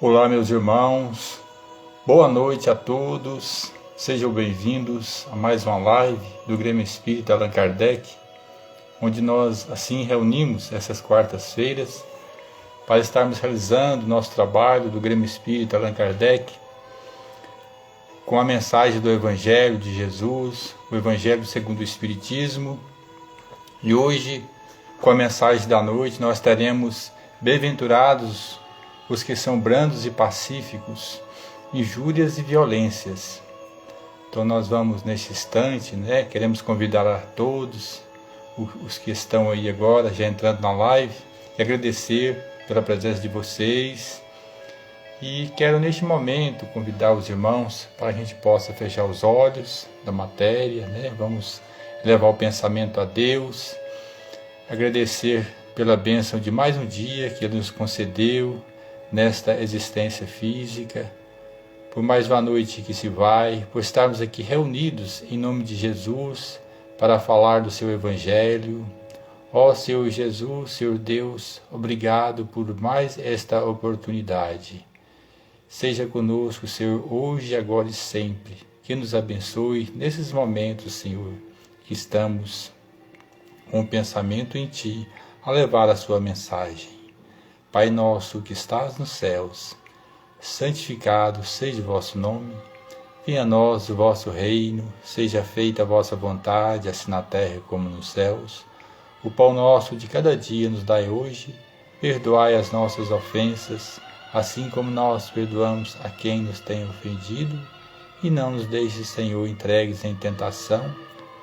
Olá, meus irmãos, boa noite a todos, sejam bem-vindos a mais uma live do Grêmio Espírita Allan Kardec, onde nós assim reunimos essas quartas-feiras para estarmos realizando o nosso trabalho do Grêmio Espírita Allan Kardec com a mensagem do Evangelho de Jesus, o Evangelho segundo o Espiritismo. E hoje, com a mensagem da noite, nós teremos bem-aventurados os que são brandos e pacíficos, injúrias e violências. Então nós vamos neste instante, queremos convidar a todos, os que estão aí agora, já entrando na live, e agradecer pela presença de vocês. E quero neste momento convidar os irmãos para que a gente possa fechar os olhos da matéria, Vamos levar o pensamento a Deus, agradecer pela bênção de mais um dia que Ele nos concedeu nesta existência física, por mais uma noite que se vai, por estarmos aqui reunidos em nome de Jesus para falar do seu Evangelho. Ó Senhor Jesus, Senhor Deus, obrigado por mais esta oportunidade. Seja conosco, Senhor, hoje, agora e sempre. Que nos abençoe nesses momentos, Senhor, que estamos com o pensamento em Ti, a levar a Sua mensagem. Pai nosso que estás nos céus, santificado seja o vosso nome. Venha a nós o vosso reino, seja feita a vossa vontade, assim na terra como nos céus. O pão nosso de cada dia nos dai hoje. Perdoai as nossas ofensas, assim como nós perdoamos a quem nos tem ofendido. E não nos deixes, Senhor, entregues em tentação,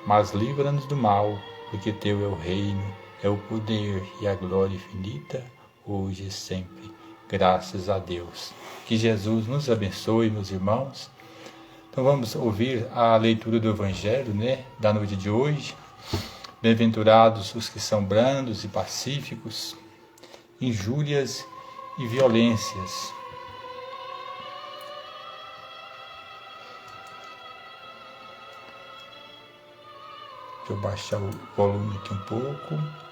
mas livra-nos do mal, porque Teu é o reino, é o poder e a glória infinita, hoje e sempre. Graças a Deus. Que Jesus nos abençoe, meus irmãos. Então vamos ouvir a leitura do Evangelho, da noite de hoje. Bem-aventurados os que são brandos e pacíficos, injúrias e violências. Deixa eu baixar o volume aqui um pouco.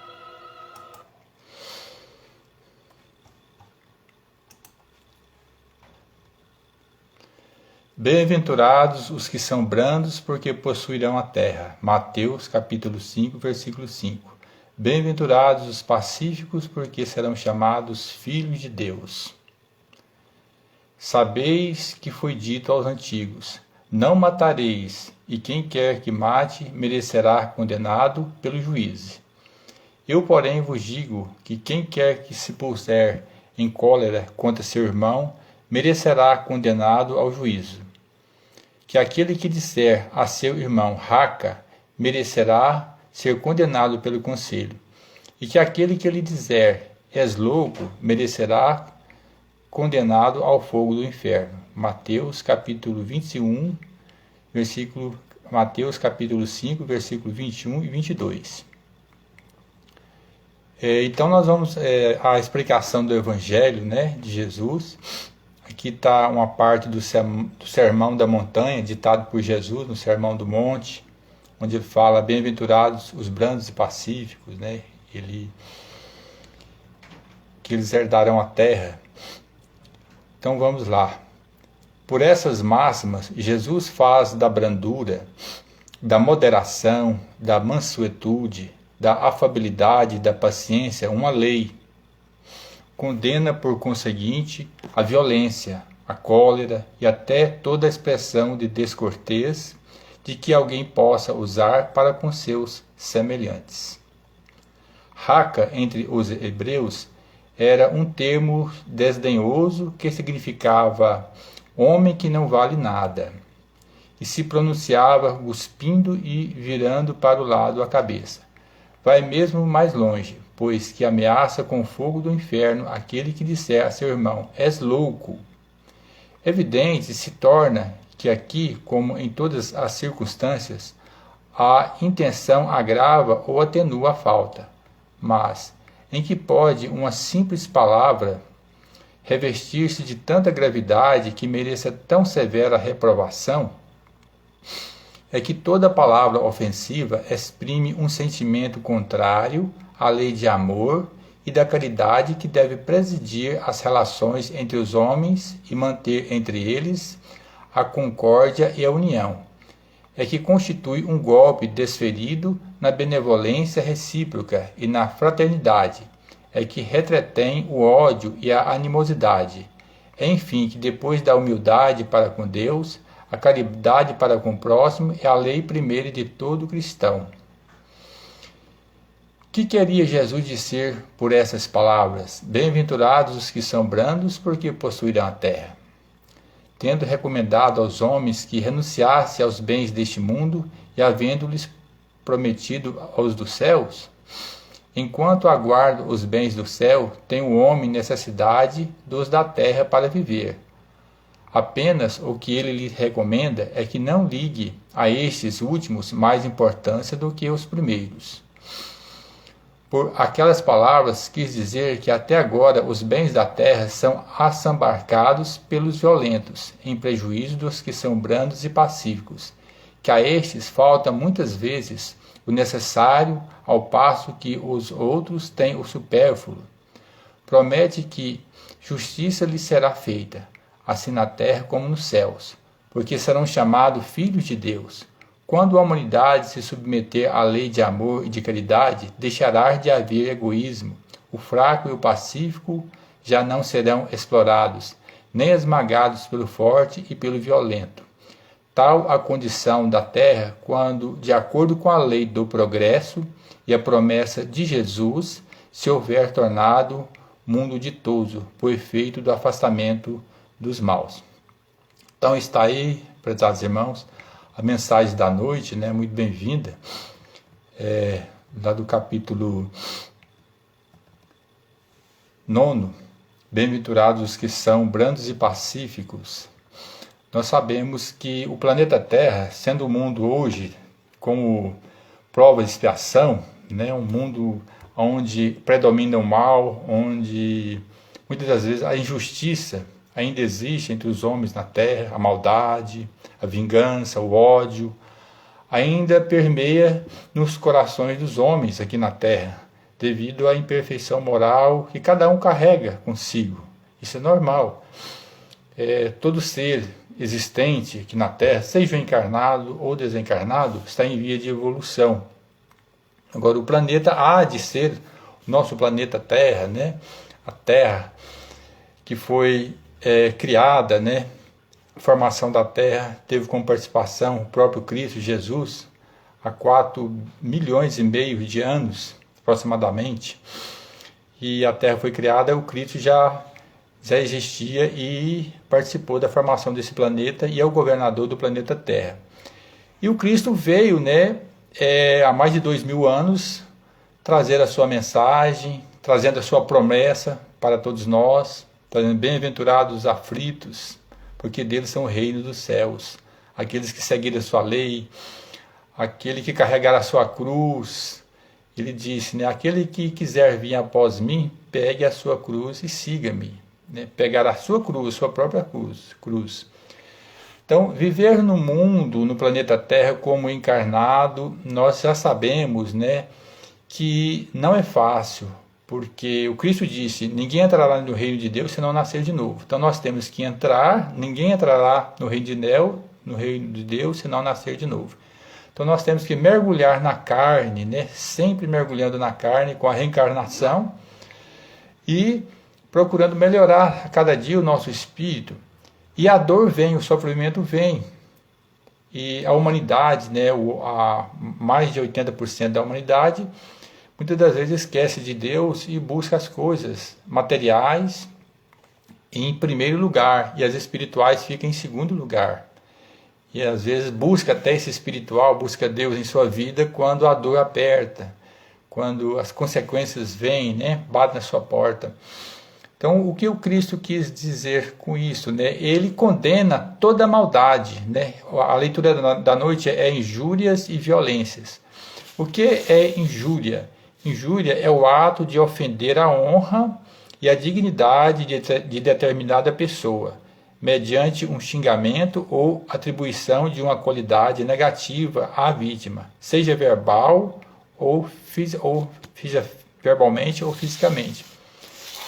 Bem-aventurados os que são brandos, porque possuirão a terra. Mateus capítulo 5, versículo 5. Bem-aventurados os pacíficos, porque serão chamados filhos de Deus. Sabeis que foi dito aos antigos: não matareis, e quem quer que mate merecerá condenado pelo juízo. Eu, porém, vos digo que quem quer que se puser em cólera contra seu irmão merecerá condenado ao juízo. Que aquele que disser a seu irmão raca merecerá ser condenado pelo conselho, e que aquele que lhe disser és louco merecerá condenado ao fogo do inferno. Mateus capítulo 21, Mateus capítulo 5, versículo 21 e 22. Então nós vamos à explicação do Evangelho, de Jesus. Aqui está uma parte do Sermão da Montanha, ditado por Jesus no Sermão do Monte, onde ele fala: bem-aventurados os brandos e pacíficos, que eles herdarão a terra. Então vamos lá. Por essas máximas, Jesus faz da brandura, da moderação, da mansuetude, da afabilidade e da paciência uma lei. Condena, por conseguinte, a violência, a cólera e até toda a expressão de descortês de que alguém possa usar para com seus semelhantes. Raca, entre os hebreus, era um termo desdenhoso que significava homem que não vale nada, e se pronunciava cuspindo e virando para o lado a cabeça. Vai mesmo mais longe, pois que ameaça com o fogo do inferno aquele que disser a seu irmão: és louco. Evidente se torna que aqui, como em todas as circunstâncias, a intenção agrava ou atenua a falta. Mas em que pode uma simples palavra revestir-se de tanta gravidade que mereça tão severa reprovação? É que toda palavra ofensiva exprime um sentimento contrário à lei de amor e da caridade que deve presidir as relações entre os homens e manter entre eles a concórdia e a união. É que constitui um golpe desferido na benevolência recíproca e na fraternidade. É que retretém o ódio e a animosidade. É, enfim, que depois da humildade para com Deus, a caridade para com o próximo é a lei primeira de todo cristão. O que queria Jesus dizer por essas palavras? Bem-aventurados os que são brandos, porque possuirão a terra. Tendo recomendado aos homens que renunciassem aos bens deste mundo e havendo-lhes prometido aos dos céus, enquanto aguardo os bens do céu, tem o homem necessidade dos da terra para viver. Apenas o que ele lhe recomenda é que não ligue a estes últimos mais importância do que os primeiros. Por aquelas palavras quis dizer que até agora os bens da terra são assambarcados pelos violentos, em prejuízo dos que são brandos e pacíficos, que a estes falta muitas vezes o necessário, ao passo que os outros têm o supérfluo. Promete que justiça lhes será feita, assim na terra como nos céus, porque serão chamados filhos de Deus. Quando a humanidade se submeter à lei de amor e de caridade, deixará de haver egoísmo. O fraco e o pacífico já não serão explorados, nem esmagados pelo forte e pelo violento. Tal a condição da terra quando, de acordo com a lei do progresso e a promessa de Jesus, se houver tornado mundo ditoso, por efeito do afastamento dos maus. Então está aí, prezados irmãos, a mensagem da noite, né, muito bem-vinda, lá do capítulo 9, bem-aventurados os que são brandos e pacíficos. Nós sabemos que o planeta Terra, sendo o mundo hoje como prova de expiação, né, um mundo onde predomina o mal, onde muitas das vezes a injustiça ainda existe entre os homens na Terra, a maldade, a vingança, o ódio, ainda permeia nos corações dos homens aqui na Terra, devido à imperfeição moral que cada um carrega consigo. Isso é normal. Todo ser existente aqui na Terra, seja encarnado ou desencarnado, está em via de evolução. Agora, o planeta há de ser o nosso planeta Terra, né? A Terra que foi criada, né? A formação da Terra teve como participação o próprio Cristo Jesus há 4,5 milhões de anos, aproximadamente. E a Terra foi criada, o Cristo já existia e participou da formação desse planeta e é o governador do planeta Terra. E o Cristo veio, né, há mais de 2.000 anos, trazer a sua mensagem, trazendo a sua promessa para todos nós, trazendo bem-aventurados os aflitos, porque deles são o reino dos céus. Aqueles que seguirem a sua lei, aquele que carregar a sua cruz. Ele disse, né, aquele que quiser vir após mim, pegue a sua cruz e siga-me. Né, pegar a sua cruz, sua própria cruz. Então, viver no mundo, no planeta Terra, como encarnado, nós já sabemos, né, que não é fácil, porque o Cristo disse, ninguém entrará no reino de Deus se não nascer de novo. Então nós temos que entrar, ninguém entrará no reino de Deus se não nascer de novo. Então nós temos que mergulhar na carne, né, sempre mergulhando na carne com a reencarnação e procurando melhorar a cada dia o nosso espírito. E a dor vem, o sofrimento vem. E a humanidade, né, mais de 80% da humanidade, muitas das vezes esquece de Deus e busca as coisas materiais em primeiro lugar, e as espirituais ficam em segundo lugar. E às vezes busca até esse espiritual, busca Deus em sua vida quando a dor aperta, quando as consequências vêm, né, batem na sua porta. Então, o que o Cristo quis dizer com isso? Né? Ele condena toda a maldade. Né? A leitura da noite é injúrias e violências. O que é injúria? Injúria é o ato de ofender a honra e a dignidade de determinada pessoa, mediante um xingamento ou atribuição de uma qualidade negativa à vítima, seja verbal ou verbalmente ou fisicamente.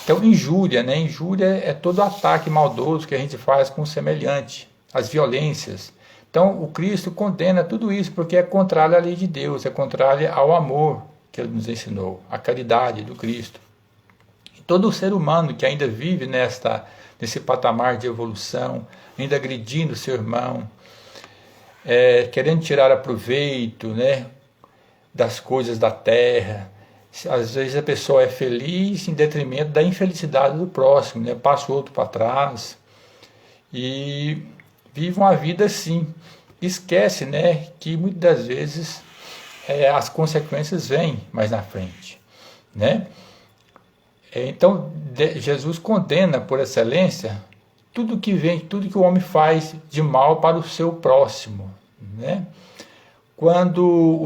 Então, injúria, né? Injúria é todo ataque maldoso que a gente faz com o semelhante, as violências. Então, o Cristo condena tudo isso porque é contrário à lei de Deus, é contrário ao amor que Ele nos ensinou, à caridade do Cristo. E todo ser humano que ainda vive nesse patamar de evolução, ainda agredindo seu irmão, querendo tirar proveito, né, das coisas da terra. Às vezes a pessoa é feliz em detrimento da infelicidade do próximo, né, passa o outro para trás e vive uma vida assim. Esquece, né, que muitas das vezes as consequências vêm mais na frente, né? Então Jesus condena por excelência tudo que o homem faz de mal para o seu próximo, né? Quando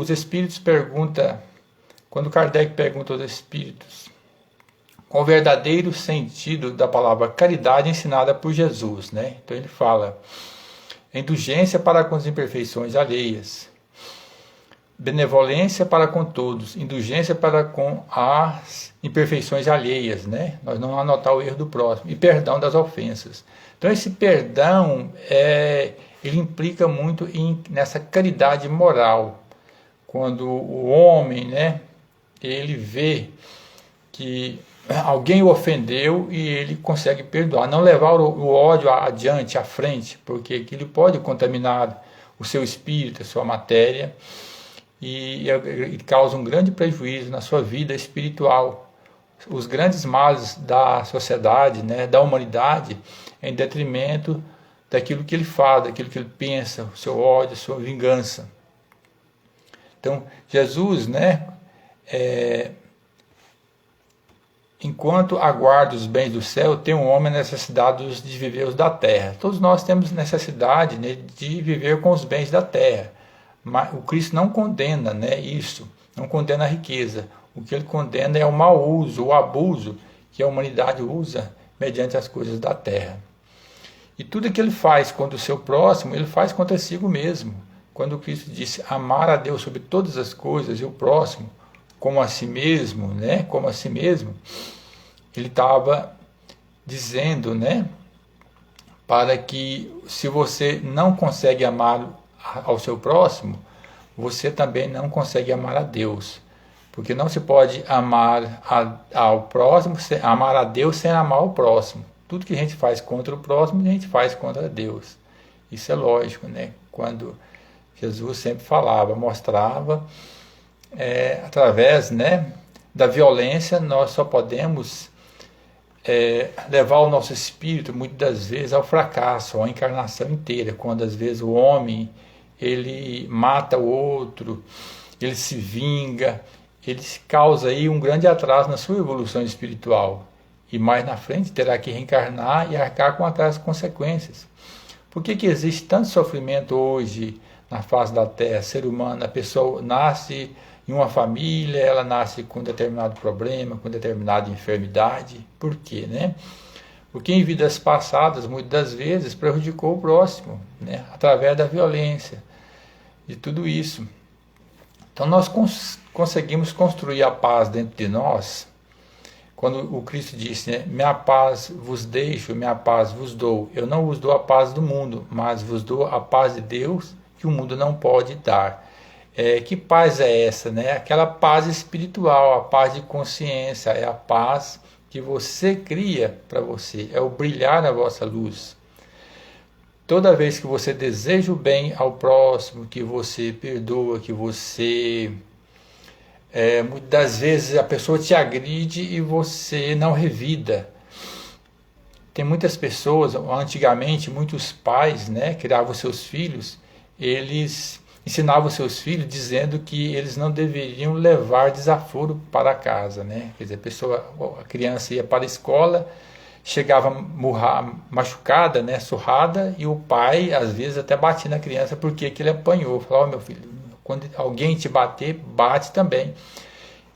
Kardec pergunta aos espíritos qual o verdadeiro sentido da palavra caridade ensinada por Jesus, né? Então ele fala: indulgência para com as imperfeições alheias, benevolência para com todos, indulgência para com as imperfeições alheias, né? Nós não anotar o erro do próximo, e perdão das ofensas. Então esse perdão ele implica muito nessa caridade moral. Quando o homem, né, ele vê que alguém o ofendeu e ele consegue perdoar, não levar o ódio adiante, à frente, porque aquilo pode contaminar o seu espírito, a sua matéria, e causa um grande prejuízo na sua vida espiritual. Os grandes males da sociedade, né, da humanidade, em detrimento daquilo que ele faz, daquilo que ele pensa, o seu ódio, a sua vingança. Então, Jesus, né, enquanto aguarda os bens do céu, tem um homem necessidade de viver os da terra. Todos nós temos necessidade, né, de viver com os bens da terra. Mas o Cristo não condena, né, isso, não condena a riqueza. O que ele condena é o mau uso, o abuso que a humanidade usa mediante as coisas da terra. E tudo que ele faz contra o seu próximo, ele faz contra si mesmo. Quando Cristo disse amar a Deus sobre todas as coisas e o próximo como a si mesmo, né, como a si mesmo, ele estava dizendo, né, para que se você não consegue amar ao seu próximo, você também não consegue amar a Deus. Porque não se pode amar ao próximo, amar a Deus sem amar o próximo. Tudo que a gente faz contra o próximo, a gente faz contra Deus. Isso é lógico, né? Quando Jesus sempre falava, mostrava, através, né, da violência, nós só podemos levar o nosso espírito, muitas das vezes, ao fracasso, à encarnação inteira, quando às vezes o homem, ele mata o outro, ele se vinga, ele causa aí um grande atraso na sua evolução espiritual. E mais na frente terá que reencarnar e arcar com aquelas consequências. Por que existe tanto sofrimento hoje na face da Terra? Ser humano, a pessoa nasce em uma família, ela nasce com determinado problema, com determinada enfermidade. Por quê, né? Porque em vidas passadas, muitas das vezes, prejudicou o próximo, né? Através da violência, de tudo isso. Então nós conseguimos construir a paz dentro de nós, quando o Cristo disse, né, minha paz vos deixo, minha paz vos dou. Eu não vos dou a paz do mundo, mas vos dou a paz de Deus que o mundo não pode dar. Que paz é essa, né? Aquela paz espiritual, a paz de consciência, é a paz que você cria para você, é o brilhar na vossa luz. Toda vez que você deseja o bem ao próximo, que você perdoa, que você... muitas das vezes a pessoa te agride e você não revida. Tem muitas pessoas, antigamente, muitos pais, né, criavam seus filhos, eles ensinavam seus filhos dizendo que eles não deveriam levar desaforo para casa, né? Quer dizer, a criança ia para a escola, chegava machucada, né, surrada, e o pai às vezes até batia na criança porque ele apanhou. Falava, meu filho, quando alguém te bater, bate também.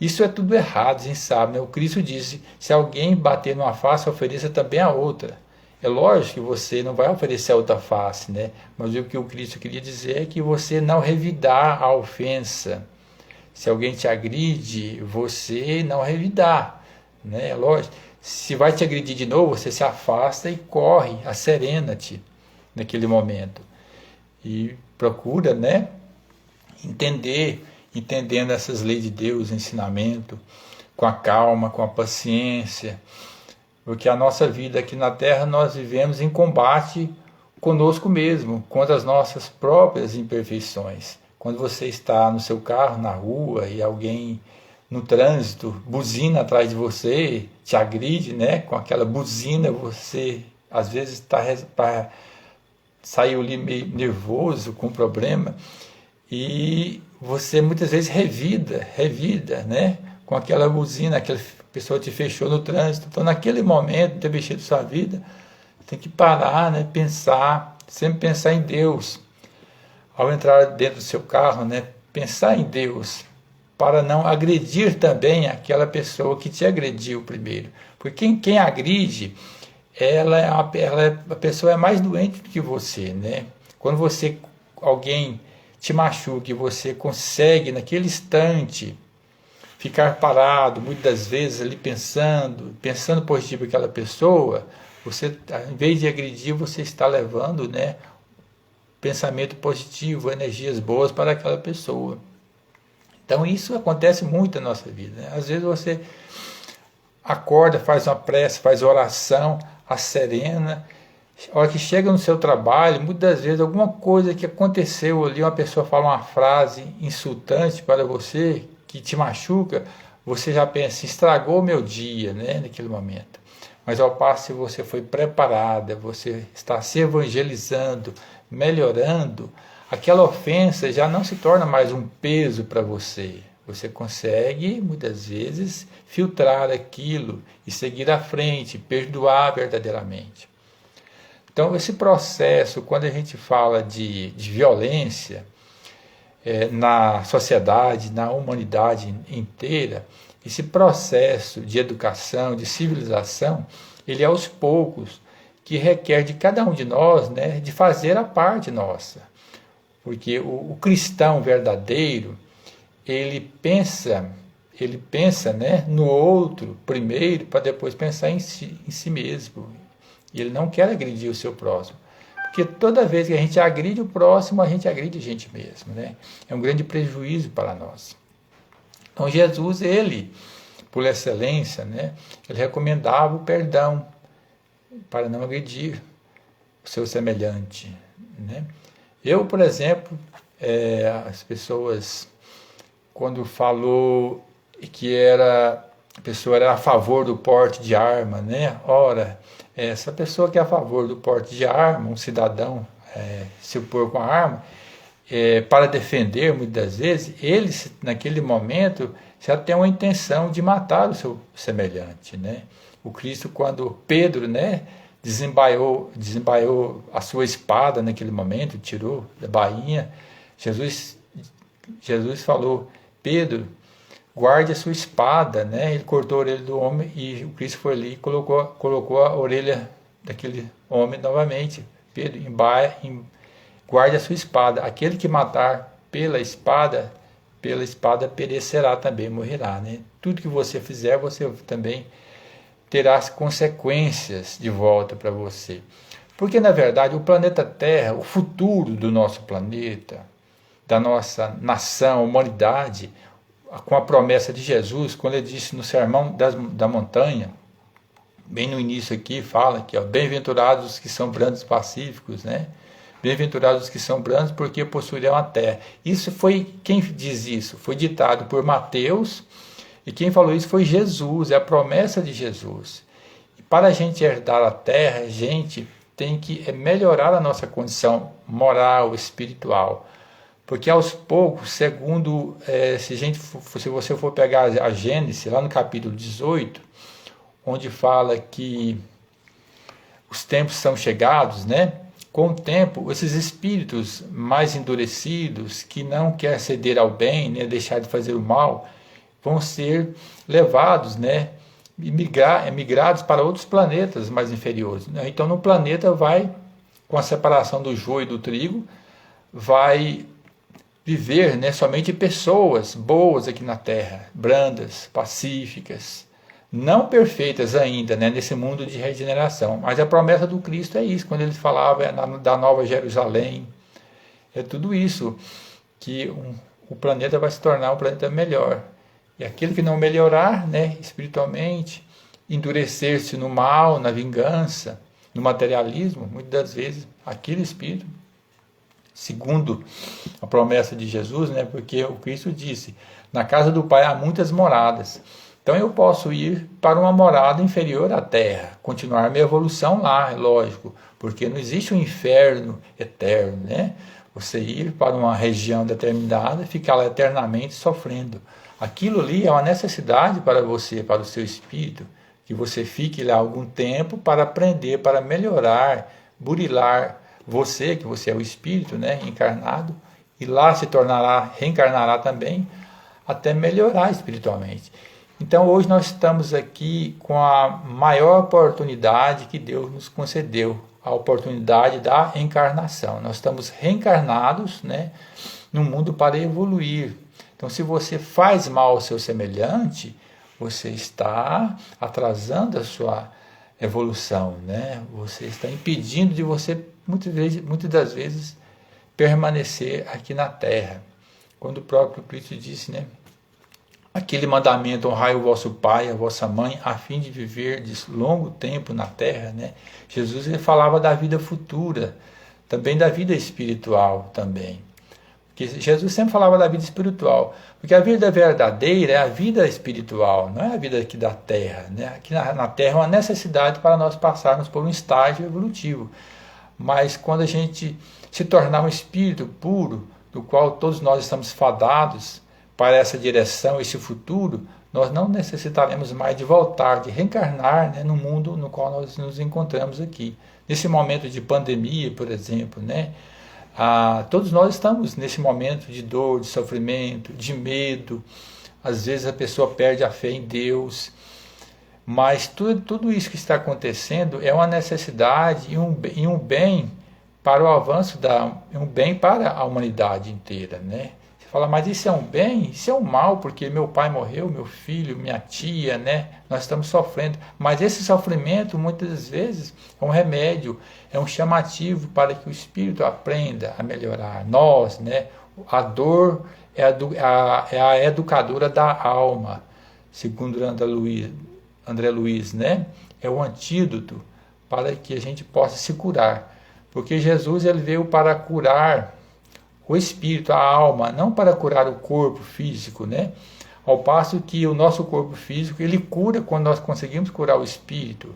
Isso é tudo errado, a gente sabe, né? O Cristo disse, se alguém bater numa face, ofereça também a outra. É lógico que você não vai oferecer a outra face, né? Mas o que o Cristo queria dizer é que você não revidar a ofensa. Se alguém te agride, você não revidar, né? Lógico. Se vai te agredir de novo, você se afasta e corre, acerena-te naquele momento. E procura, né, entendendo essas leis de Deus, ensinamento, com a calma, com a paciência, porque a nossa vida aqui na Terra nós vivemos em combate conosco mesmo, contra as nossas próprias imperfeições. Quando você está no seu carro, na rua, e alguém no trânsito buzina atrás de você, te agride, né? Com aquela buzina, você às vezes saiu ali meio nervoso, com problema, e você muitas vezes revida, né? Com aquela buzina, aquela pessoa te fechou no trânsito. Então, naquele momento, ter mexido sua vida, tem que parar, né? Pensar, sempre pensar em Deus. Ao entrar dentro do seu carro, né? Pensar em Deus, para não agredir também aquela pessoa que te agrediu primeiro. Porque quem agride, a pessoa é mais doente do que você, né? Quando alguém te machuca e você consegue, naquele instante, ficar parado, muitas das vezes ali pensando positivo aquela pessoa, você, em vez de agredir, você está levando, né, pensamento positivo, energias boas para aquela pessoa. Então isso acontece muito na nossa vida, né? Às vezes você acorda, faz uma prece, faz oração, serena, a hora que chega no seu trabalho, muitas vezes alguma coisa que aconteceu ali, uma pessoa fala uma frase insultante para você, que te machuca, você já pensa, estragou o meu dia, né, naquele momento. Mas ao passo que você foi preparada, você está se evangelizando, melhorando, aquela ofensa já não se torna mais um peso para você. Você consegue, muitas vezes, filtrar aquilo e seguir à frente, perdoar verdadeiramente. Então, esse processo, quando a gente fala de violência na sociedade, na humanidade inteira, esse processo de educação, de civilização, ele é aos poucos, que requer de cada um de nós, né, de fazer a parte nossa. Porque o cristão verdadeiro, ele pensa, né, no outro primeiro, para depois pensar em si mesmo. E ele não quer agredir o seu próximo. Porque toda vez que a gente agride o próximo, a gente agride a gente mesmo, né? É um grande prejuízo para nós. Então Jesus, ele, por excelência, né, ele recomendava o perdão para não agredir o seu semelhante, né? Eu, por exemplo, as pessoas, quando falou que a pessoa era a favor do porte de arma, né? Ora, essa pessoa que é a favor do porte de arma, um cidadão se opor com a arma, para defender, muitas das vezes, ele, naquele momento, já tem uma intenção de matar o seu semelhante, né? O Cristo, quando Pedro, né, desembaiou a sua espada naquele momento, tirou da bainha, Jesus falou, Pedro, guarde a sua espada, né? Ele cortou a orelha do homem e o Cristo foi ali e colocou a orelha daquele homem novamente. Pedro, guarde a sua espada. Aquele que matar pela espada perecerá também, morrerá, né? Tudo que você fizer, você também terá as consequências de volta para você. Porque, na verdade, o planeta Terra, o futuro do nosso planeta, da nossa nação, humanidade, com a promessa de Jesus, quando ele disse no Sermão da Montanha, bem no início aqui, fala que bem-aventurados os que são brandos e pacíficos, né? Bem-aventurados os que são brandos, porque possuirão a terra. Isso foi, quem diz isso? Foi ditado por Mateus, e quem falou isso foi Jesus, é a promessa de Jesus. E para a gente herdar a terra, a gente tem que melhorar a nossa condição moral, espiritual. Porque aos poucos, segundo, se você for pegar a Gênesis, lá no capítulo 18, onde fala que os tempos são chegados, né? Com o tempo, esses espíritos mais endurecidos, que não querem ceder ao bem, né, deixar de fazer o mal, vão ser levados, né, migrados para outros planetas mais inferiores, né? Então, no planeta com a separação do joio e do trigo, vai viver, né, somente pessoas boas aqui na Terra, brandas, pacíficas, não perfeitas ainda, né, nesse mundo de regeneração. Mas a promessa do Cristo é isso, quando ele falava da Nova Jerusalém, é tudo isso, que o planeta vai se tornar um planeta melhor. E aquele que não melhorar, né, espiritualmente, endurecer-se no mal, na vingança, no materialismo, muitas das vezes, aquele espírito, segundo a promessa de Jesus, né, porque o Cristo disse, na casa do Pai há muitas moradas. Então eu posso ir para uma morada inferior à Terra, continuar minha evolução lá, é lógico, porque não existe um inferno eterno, né? Você ir para uma região determinada e ficar lá eternamente sofrendo. Aquilo ali é uma necessidade para você, para o seu espírito, que você fique lá algum tempo para aprender, para melhorar, burilar você, que você é o espírito, né, encarnado, e lá se tornará, reencarnará também, até melhorar espiritualmente. Então hoje nós estamos aqui com a maior oportunidade que Deus nos concedeu, a oportunidade da encarnação. Nós estamos reencarnados, né, no mundo para evoluir. Então se você faz mal ao seu semelhante, você está atrasando a sua evolução, né? Você está impedindo de você, muitas das vezes, permanecer aqui na Terra. Quando o próprio Cristo disse, né? Aquele mandamento, honrai o vosso pai, a vossa mãe, a fim de viver de longo tempo na terra, né? Jesus ele falava da vida futura, também da vida espiritual também. Porque Jesus sempre falava da vida espiritual, porque a vida verdadeira é a vida espiritual, não é a vida aqui da terra, né? Aqui na terra é uma necessidade para nós passarmos por um estágio evolutivo, mas quando a gente se tornar um espírito puro, do qual todos nós estamos fadados, para essa direção, esse futuro, nós não necessitaremos mais de voltar, de reencarnar, né, no mundo no qual nós nos encontramos aqui. Nesse momento de pandemia, por exemplo, né, todos nós estamos nesse momento de dor, de sofrimento, de medo. Às vezes a pessoa perde a fé em Deus. Mas tudo isso que está acontecendo é uma necessidade e um bem para o avanço, um bem para a humanidade inteira, né? Fala, mas isso é um bem? Isso é um mal, porque meu pai morreu, meu filho, minha tia, né? Nós estamos sofrendo. Mas esse sofrimento, muitas vezes, é um remédio, é um chamativo para que o espírito aprenda a melhorar. Nós, né? A dor é a educadora da alma, segundo André Luiz, né? É o antídoto para que a gente possa se curar. Porque Jesus ele veio para curar o espírito, a alma, não para curar o corpo físico, né? Ao passo que o nosso corpo físico, ele cura quando nós conseguimos curar o espírito.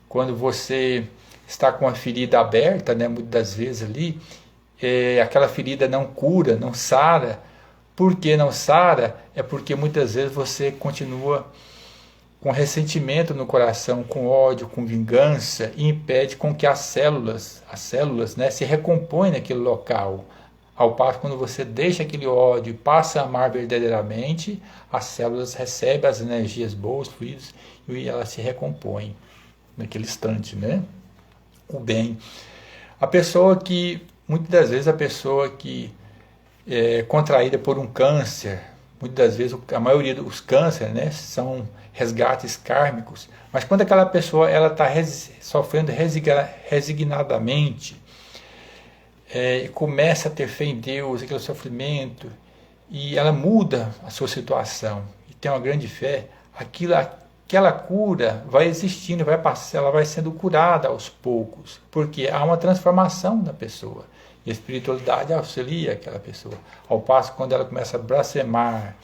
Quando você está com a ferida aberta, né, muitas das vezes ali, aquela ferida não cura, não sara. Por que não sara? É porque muitas vezes você continua com ressentimento no coração, com ódio, com vingança, e impede com que as células, né, se recompõem naquele local. Ao passo, quando você deixa aquele ódio e passa a amar verdadeiramente, as células recebem as energias boas, fluidos, e elas se recompõem naquele instante, né? O bem. A pessoa que, muitas das vezes, a pessoa que é contraída por um câncer, muitas das vezes, a maioria dos cânceres, né, são resgates kármicos, mas quando aquela pessoa ela está sofrendo resignadamente, começa a ter fé em Deus, aquele sofrimento, e ela muda a sua situação, e tem uma grande fé, aquela cura vai existindo, vai passar, ela vai sendo curada aos poucos, porque há uma transformação na pessoa, e a espiritualidade auxilia aquela pessoa, ao passo quando ela começa a blasfemar,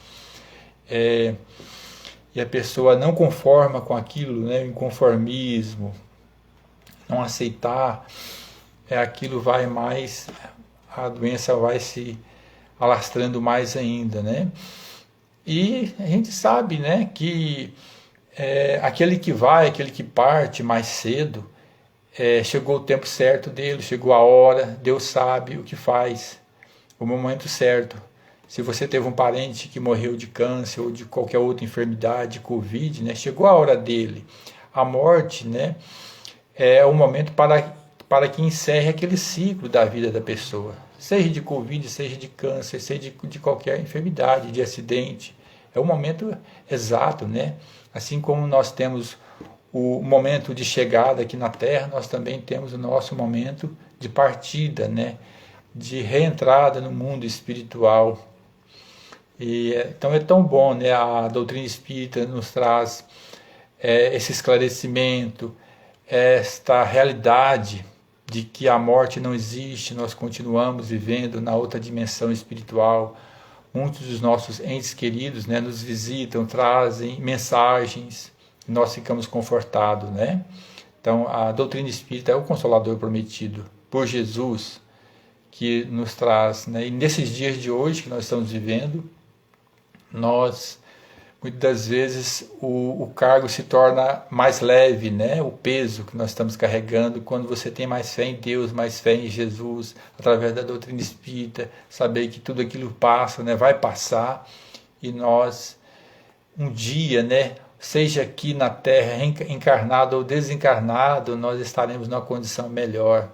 e a pessoa não conforma com aquilo, né, o inconformismo, não aceitar, aquilo vai mais, a doença vai se alastrando mais ainda, né? E a gente sabe, né, que aquele que parte mais cedo, chegou o tempo certo dele, chegou a hora, Deus sabe o que faz, o momento certo. Se você teve um parente que morreu de câncer ou de qualquer outra enfermidade, Covid, né, chegou a hora dele. A morte, né, é o momento para para que encerre aquele ciclo da vida da pessoa, seja de Covid, seja de câncer, seja de qualquer enfermidade, de acidente. É o momento exato, né? Assim como nós temos o momento de chegada aqui na Terra, nós também temos o nosso momento de partida, né? De reentrada no mundo espiritual. Então é tão bom, né? A doutrina espírita nos traz esse esclarecimento, esta realidade de que a morte não existe, nós continuamos vivendo na outra dimensão espiritual. Muitos dos nossos entes queridos, né, nos visitam, trazem mensagens, e nós ficamos confortados, né? Então, a doutrina espírita é o consolador prometido por Jesus, que nos traz, né? E nesses dias de hoje que nós estamos vivendo, nós, muitas das vezes, o cargo se torna mais leve, né? O peso que nós estamos carregando, quando você tem mais fé em Deus, mais fé em Jesus, através da doutrina espírita, saber que tudo aquilo passa, né? Vai passar, e nós, um dia, né? Seja aqui na Terra, encarnado ou desencarnado, nós estaremos numa condição melhor.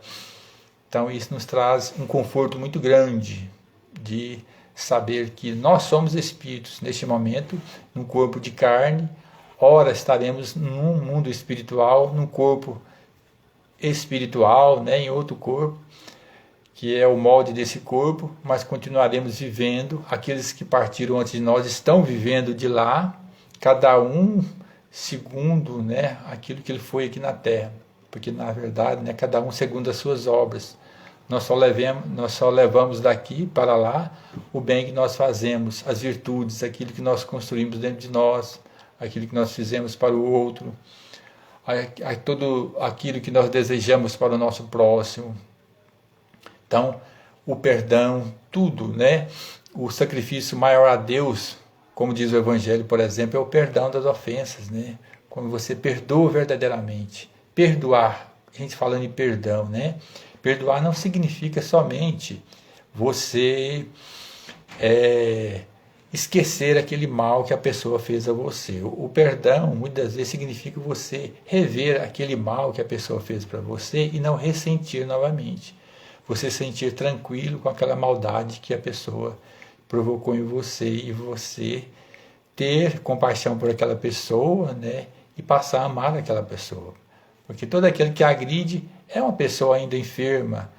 Então isso nos traz um conforto muito grande de saber que nós somos espíritos neste momento, num corpo de carne, ora estaremos num mundo espiritual, num corpo espiritual, né, em outro corpo, que é o molde desse corpo, mas continuaremos vivendo. Aqueles que partiram antes de nós estão vivendo de lá, cada um segundo, né, aquilo que ele foi aqui na Terra, porque na verdade, né, cada um segundo as suas obras. Nós só levamos daqui para lá o bem que nós fazemos, as virtudes, aquilo que nós construímos dentro de nós, aquilo que nós fizemos para o outro, tudo aquilo que nós desejamos para o nosso próximo. Então, o perdão, tudo, né? O sacrifício maior a Deus, como diz o Evangelho, por exemplo, é o perdão das ofensas, né? Quando você perdoa verdadeiramente. Perdoar, a gente falando em perdão, né? Perdoar não significa somente você esquecer aquele mal que a pessoa fez a você. O perdão, muitas vezes, significa você rever aquele mal que a pessoa fez para você e não ressentir novamente. Você sentir tranquilo com aquela maldade que a pessoa provocou em você e você ter compaixão por aquela pessoa, né, e passar a amar aquela pessoa. Porque todo aquele que agride é uma pessoa ainda enferma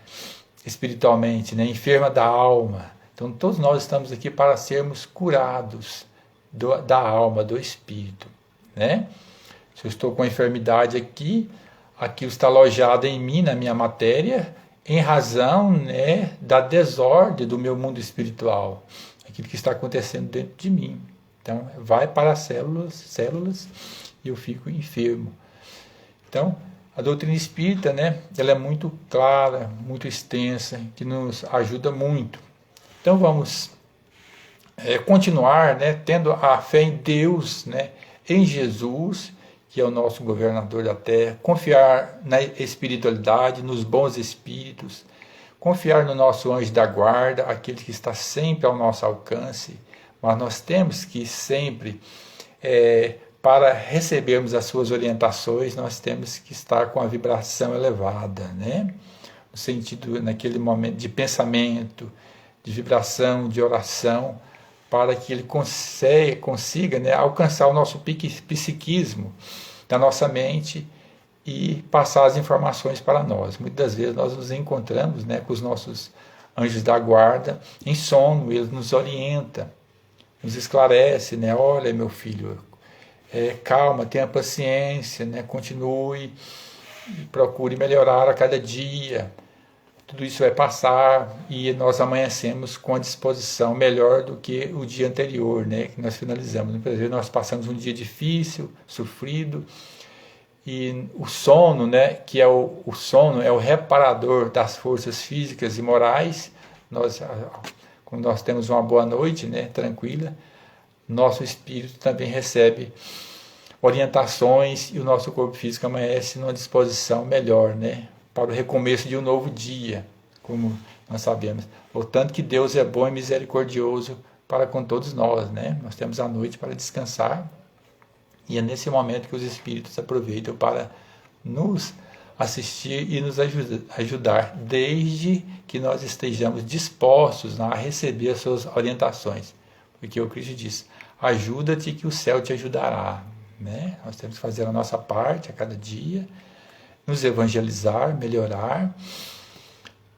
espiritualmente, né? Enferma da alma. Então todos nós estamos aqui para sermos curados da alma, do espírito, né? Se eu estou com enfermidade aqui, aquilo está alojado em mim, na minha matéria, em razão, né, da desordem do meu mundo espiritual, aquilo que está acontecendo dentro de mim. Então vai para as células e eu fico enfermo. Então, a doutrina espírita, né, ela é muito clara, muito extensa, que nos ajuda muito. Então vamos continuar, né, tendo a fé em Deus, né, em Jesus, que é o nosso governador da terra, confiar na espiritualidade, nos bons espíritos, confiar no nosso anjo da guarda, aquele que está sempre ao nosso alcance, mas nós temos que sempre para recebermos as suas orientações, nós temos que estar com a vibração elevada, né? No sentido, naquele momento de pensamento, de vibração, de oração, para que ele consiga, né, alcançar o nosso psiquismo da nossa mente e passar as informações para nós. Muitas das vezes nós nos encontramos, né, com os nossos anjos da guarda em sono, eles nos orientam, nos esclarece, né? Olha, meu filho, calma, tenha paciência, né? Continue, procure melhorar a cada dia. Tudo isso vai passar e nós amanhecemos com a disposição melhor do que o dia anterior, né? Que nós finalizamos. Muitas vezes nós passamos um dia difícil, sofrido, e o sono, né? Que é o sono é o reparador das forças físicas e morais. Quando nós temos uma boa noite, né? Tranquila, nosso espírito também recebe orientações e o nosso corpo físico amanhece numa disposição melhor, né, para o recomeço de um novo dia, como nós sabemos. Portanto que Deus é bom e misericordioso para com todos nós, né? Nós temos a noite para descansar e é nesse momento que os espíritos aproveitam para nos assistir e nos ajudar, desde que nós estejamos dispostos a receber as suas orientações. Porque o Cristo diz, ajuda-te que o céu te ajudará. Né? Nós temos que fazer a nossa parte a cada dia, nos evangelizar, melhorar,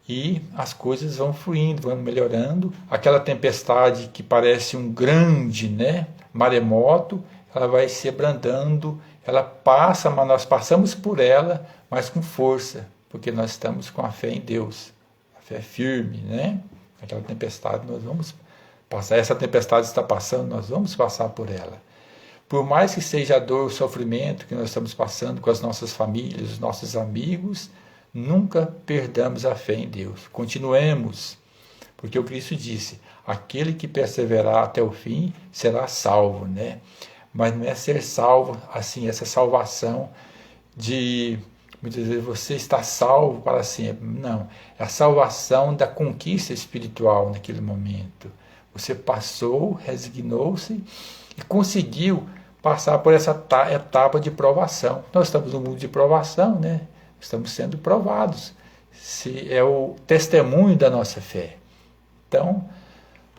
e as coisas vão fluindo, vão melhorando. Aquela tempestade que parece um grande, né, maremoto, ela vai se abrandando, ela passa, mas nós passamos por ela, mas com força, porque nós estamos com a fé em Deus, a fé firme, né? Aquela tempestade nós vamos passar, essa tempestade está passando, nós vamos passar por ela. Por mais que seja a dor, o sofrimento que nós estamos passando com as nossas famílias, os nossos amigos, nunca perdamos a fé em Deus. Continuemos, porque o Cristo disse, aquele que perseverar até o fim será salvo, né? Mas não é ser salvo, assim, essa salvação de, muitas vezes, você está salvo para sempre. Não, é a salvação da conquista espiritual naquele momento. Você passou, resignou-se e conseguiu passar por essa etapa de provação. Nós estamos no mundo de provação, né? Estamos sendo provados. É o testemunho da nossa fé. Então,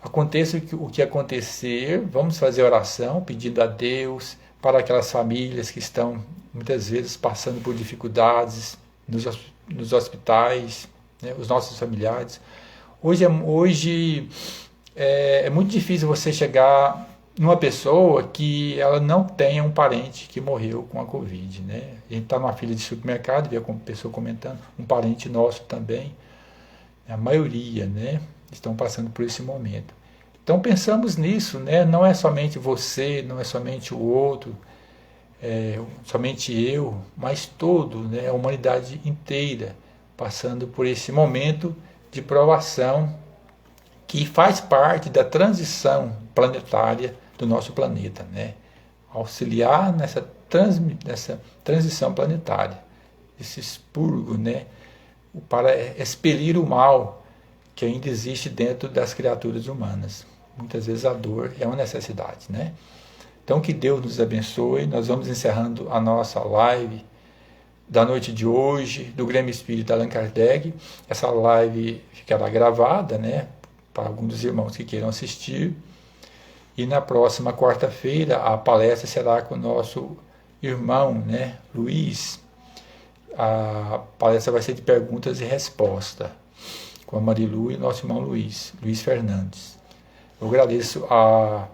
aconteça o que acontecer, vamos fazer oração pedindo a Deus para aquelas famílias que estão muitas vezes passando por dificuldades nos hospitais, né, os nossos familiares. Hoje é muito difícil você chegar numa pessoa que ela não tenha um parente que morreu com a Covid, né? A gente está numa fila de supermercado, vê a pessoa comentando, um parente nosso também, a maioria, né, estão passando por esse momento. Então pensamos nisso, né? Não é somente você, não é somente o outro, somente eu, mas todo, né, a humanidade inteira passando por esse momento de provação que faz parte da transição planetária do nosso planeta, né? Auxiliar nessa transição planetária, esse expurgo, né? Para expelir o mal que ainda existe dentro das criaturas humanas. Muitas vezes a dor é uma necessidade, né? Então que Deus nos abençoe. Nós vamos encerrando a nossa live da noite de hoje, do Grêmio Espírita Allan Kardec. Essa live ficará gravada, né, para alguns dos irmãos que queiram assistir. E na próxima quarta-feira a palestra será com o nosso irmão, né, Luiz. A palestra vai ser de perguntas e respostas, com a Marilu e nosso irmão Luiz Fernandes. Eu agradeço a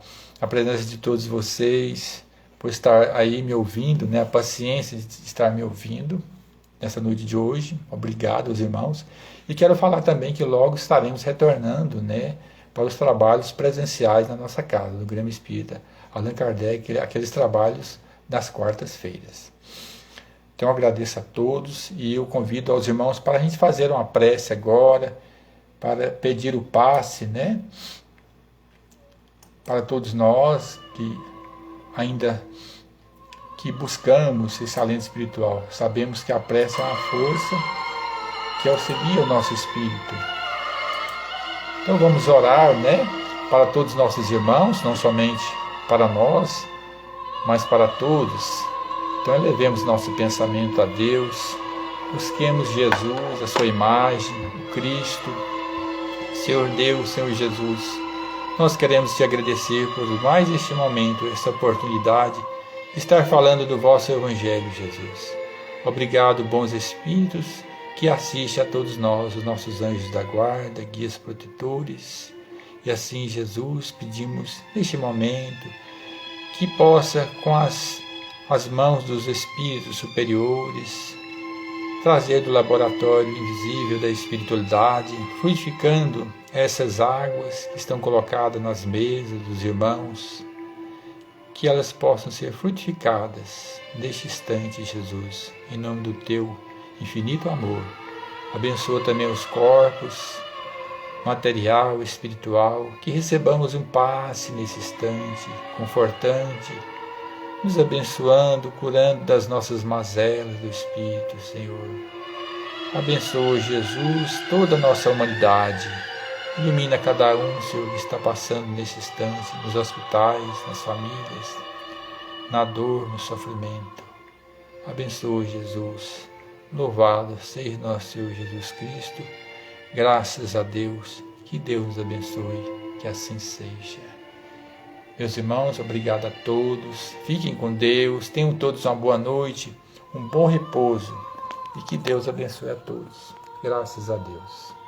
presença de todos vocês, por estar aí me ouvindo, né, a paciência de estar me ouvindo nessa noite de hoje. Obrigado aos irmãos. E quero falar também que logo estaremos retornando, né, para os trabalhos presenciais na nossa casa, do Grêmio Espírita Allan Kardec, aqueles trabalhos das quartas-feiras. Então eu agradeço a todos e eu convido aos irmãos para a gente fazer uma prece agora, para pedir o passe, né, para todos nós que ainda que buscamos esse alento espiritual. Sabemos que a prece é uma força que auxilia o nosso espírito. Então vamos orar, né, para todos os nossos irmãos, não somente para nós, mas para todos. Então elevemos nosso pensamento a Deus, busquemos Jesus, a sua imagem, o Cristo, Senhor Deus, Senhor Jesus. Nós queremos te agradecer por mais este momento, esta oportunidade de estar falando do vosso Evangelho, Jesus. Obrigado, bons Espíritos, que assiste a todos nós, os nossos anjos da guarda, guias protetores. E assim, Jesus, pedimos neste momento que possa, com as mãos dos Espíritos superiores, trazer do laboratório invisível da espiritualidade, fluidificando essas águas que estão colocadas nas mesas dos irmãos, que elas possam ser frutificadas neste instante, Jesus, em nome do teu infinito amor. Abençoa também os corpos, material, espiritual, que recebamos um passe nesse instante, confortante, nos abençoando, curando das nossas mazelas do Espírito, Senhor. Abençoa, Jesus, toda a nossa humanidade. Ilumina cada um, Senhor, que está passando nesse instante, nos hospitais, nas famílias, na dor, no sofrimento. Abençoa, Jesus. Louvado seja nosso Senhor Jesus Cristo. Graças a Deus. Que Deus nos abençoe. Que assim seja. Meus irmãos, obrigado a todos. Fiquem com Deus. Tenham todos uma boa noite, um bom repouso. E que Deus abençoe a todos. Graças a Deus.